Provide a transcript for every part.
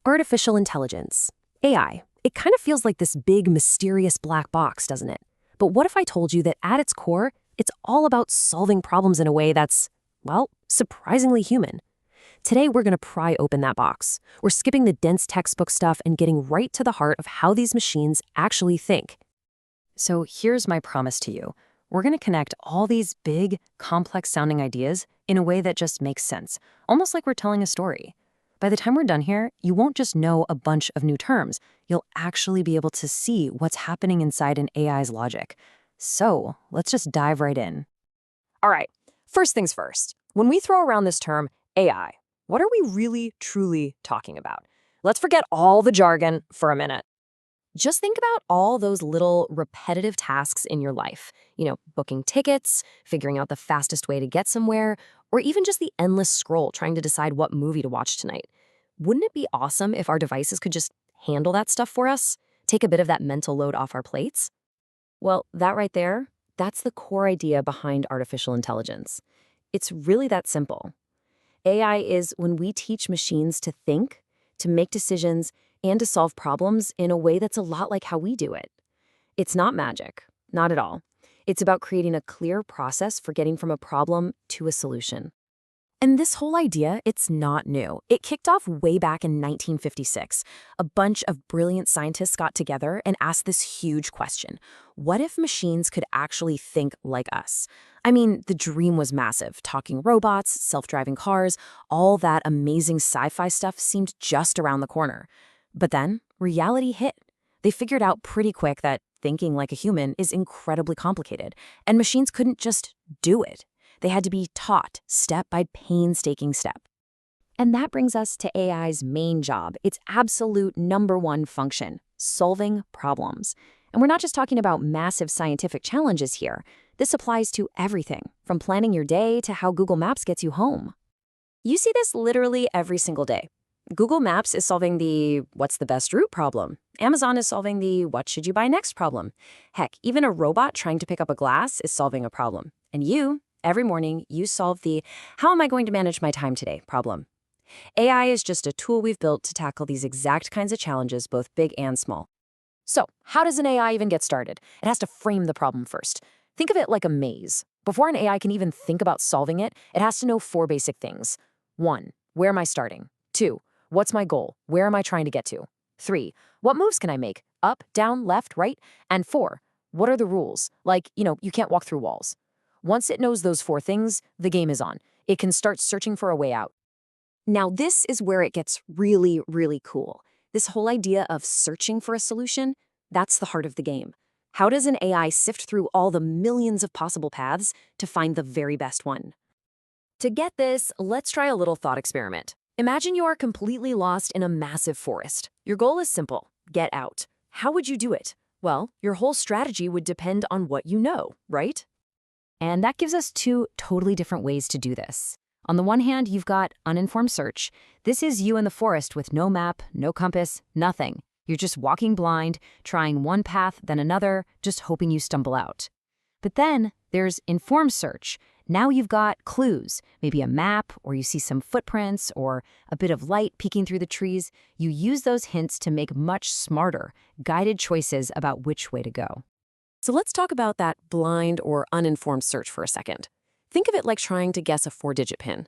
Artificial intelligence, AI. It kind of feels like this big, mysterious black box, doesn't it? But what if I told you that at its core, it's all about solving problems in a way that's, well, surprisingly human? Today, we're going to pry open that box. We're skipping the dense textbook stuff and getting right to the heart of how these machines actually think. So here's my promise to you. We're going to connect all these big, complex-sounding ideas in a way that just makes sense, almost like we're telling a story. By the time we're done here, you won't just know a bunch of new terms. You'll actually be able to see what's happening inside an AI's logic. So let's just dive right in. All right, first things first. When we throw around this term AI, what are we really, truly talking about? Let's forget all the jargon for a minute. Just think about all those little repetitive tasks in your life. Booking tickets, figuring out the fastest way to get somewhere, or even just the endless scroll trying to decide what movie to watch tonight. Wouldn't it be awesome if our devices could just handle that stuff for us? Take a bit of that mental load off our plates? Well, that right there, that's the core idea behind artificial intelligence. It's really that simple. AI is when we teach machines to think, to make decisions, and to solve problems in a way that's a lot like how we do it. It's not magic, not at all. It's about creating a clear process for getting from a problem to a solution. And this whole idea, it's not new. It kicked off way back in 1956. A bunch of brilliant scientists got together and asked this huge question. What if machines could actually think like us? I mean, the dream was massive. Talking robots, self-driving cars, all that amazing sci-fi stuff seemed just around the corner. But then, reality hit. They figured out pretty quick that thinking like a human is incredibly complicated, and machines couldn't just do it. They had to be taught step by painstaking step. And that brings us to AI's main job, its absolute #1 function, solving problems. And we're not just talking about massive scientific challenges here. This applies to everything, from planning your day to how Google Maps gets you home. You see this literally every single day. Google Maps is solving the what's the best route problem. Amazon is solving the what should you buy next problem. Heck, even a robot trying to pick up a glass is solving a problem. And you, every morning, you solve the how am I going to manage my time today problem. AI is just a tool we've built to tackle these exact kinds of challenges, both big and small. So, how does an AI even get started? It has to frame the problem first. Think of it like a maze. Before an AI can even think about solving it, it has to know 4 basic things. 1, where am I starting? 2, what's my goal? Where am I trying to get to? 3, what moves can I make? Up, down, left, right? And 4, what are the rules? Like, you can't walk through walls. Once it knows those 4 things, the game is on. It can start searching for a way out. Now, this is where it gets really, really cool. This whole idea of searching for a solution, that's the heart of the game. How does an AI sift through all the millions of possible paths to find the very best one? To get this, let's try a little thought experiment. Imagine you are completely lost in a massive forest. Your goal is simple: get out. How would you do it? Well, your whole strategy would depend on what you know, right? And that gives us 2 totally different ways to do this. On the one hand, you've got uninformed search. This is you in the forest with no map, no compass, nothing. You're just walking blind, trying one path, then another, just hoping you stumble out. But then there's informed search. Now you've got clues, maybe a map, or you see some footprints, or a bit of light peeking through the trees. You use those hints to make much smarter, guided choices about which way to go. So let's talk about that blind or uninformed search for a second. Think of it like trying to guess a 4-digit PIN.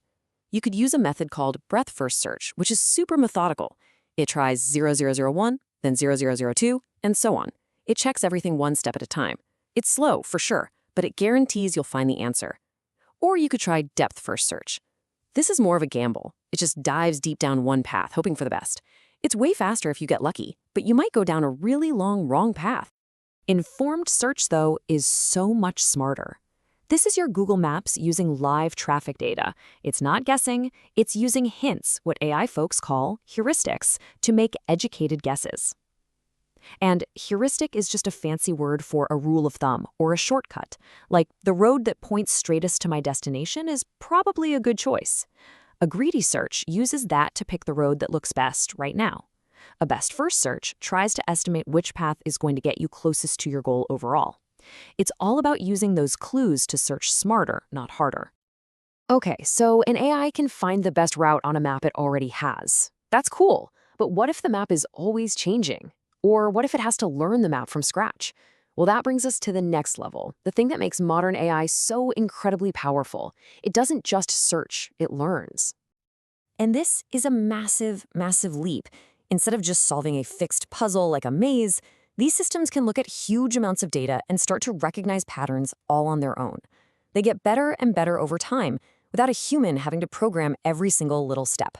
You could use a method called breadth-first search, which is super methodical. It tries 0001, then 0002, and so on. It checks everything one step at a time. It's slow, for sure, but it guarantees you'll find the answer. Or you could try depth-first search. This is more of a gamble. It just dives deep down one path, hoping for the best. It's way faster if you get lucky, but you might go down a really long wrong path. Informed search, though, is so much smarter. This is your Google Maps using live traffic data. It's not guessing, it's using hints, what AI folks call heuristics, to make educated guesses. And heuristic is just a fancy word for a rule of thumb or a shortcut. Like, the road that points straightest to my destination is probably a good choice. A greedy search uses that to pick the road that looks best right now. A best first search tries to estimate which path is going to get you closest to your goal overall. It's all about using those clues to search smarter, not harder. Okay, so an AI can find the best route on a map it already has. That's cool. But what if the map is always changing? Or what if it has to learn the map from scratch? Well, that brings us to the next level, the thing that makes modern AI so incredibly powerful. It doesn't just search, it learns. And this is a massive, massive leap. Instead of just solving a fixed puzzle like a maze, these systems can look at huge amounts of data and start to recognize patterns all on their own. They get better and better over time, without a human having to program every single little step.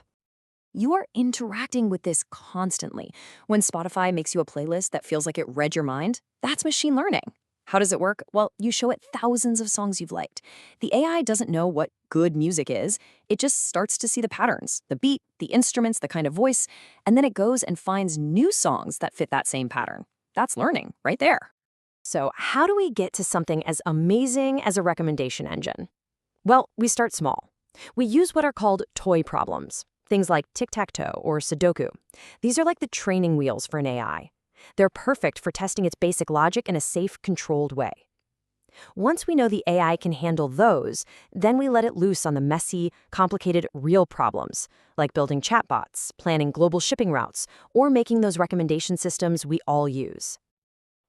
You are interacting with this constantly. When Spotify makes you a playlist that feels like it read your mind, that's machine learning. How does it work? Well, you show it thousands of songs you've liked. The AI doesn't know what good music is. It just starts to see the patterns, the beat, the instruments, the kind of voice, and then it goes and finds new songs that fit that same pattern. That's learning right there. So how do we get to something as amazing as a recommendation engine? Well, we start small. We use what are called toy problems. Things like tic-tac-toe or Sudoku. These are like the training wheels for an AI. They're perfect for testing its basic logic in a safe, controlled way. Once we know the AI can handle those, then we let it loose on the messy, complicated, real problems, like building chatbots, planning global shipping routes, or making those recommendation systems we all use.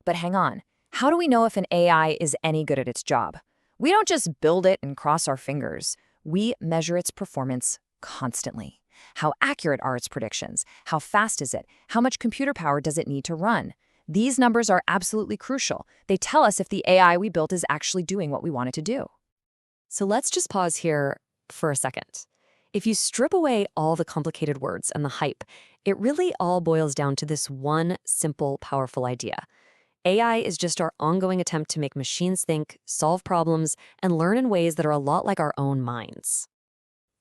But hang on, how do we know if an AI is any good at its job? We don't just build it and cross our fingers. We measure its performance constantly. How accurate are its predictions? How fast is it? How much computer power does it need to run? These numbers are absolutely crucial. They tell us if the AI we built is actually doing what we want it to do. So let's just pause here for a second. If you strip away all the complicated words and the hype, it really all boils down to this one simple, powerful idea. AI is just our ongoing attempt to make machines think, solve problems, and learn in ways that are a lot like our own minds.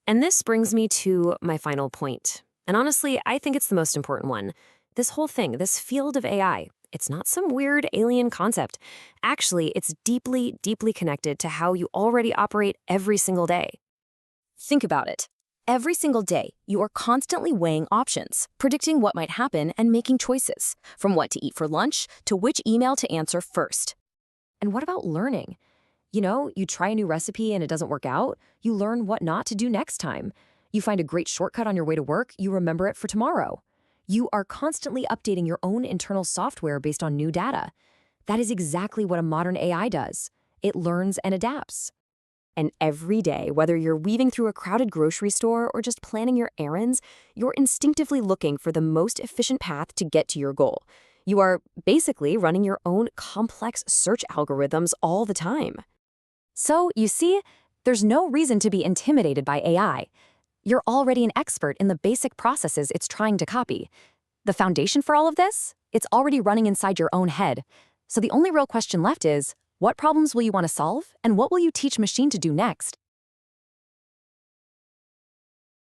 And this brings me to my final point. And honestly, I think it's the most important one. This whole thing, this field of AI, it's not some weird alien concept. Actually, it's deeply, deeply connected to how you already operate every single day. Think about it. Every single day, you are constantly weighing options, predicting what might happen and making choices, from what to eat for lunch to which email to answer first. And what about learning? You try a new recipe and it doesn't work out, you learn what not to do next time. You find a great shortcut on your way to work, you remember it for tomorrow. You are constantly updating your own internal software based on new data. That is exactly what a modern AI does. It learns and adapts. And every day, whether you're weaving through a crowded grocery store or just planning your errands, you're instinctively looking for the most efficient path to get to your goal. You are basically running your own complex search algorithms all the time. So, you see, there's no reason to be intimidated by AI. You're already an expert in the basic processes it's trying to copy. The foundation for all of this? It's already running inside your own head. So the only real question left is, what problems will you want to solve, and what will you teach machine to do next?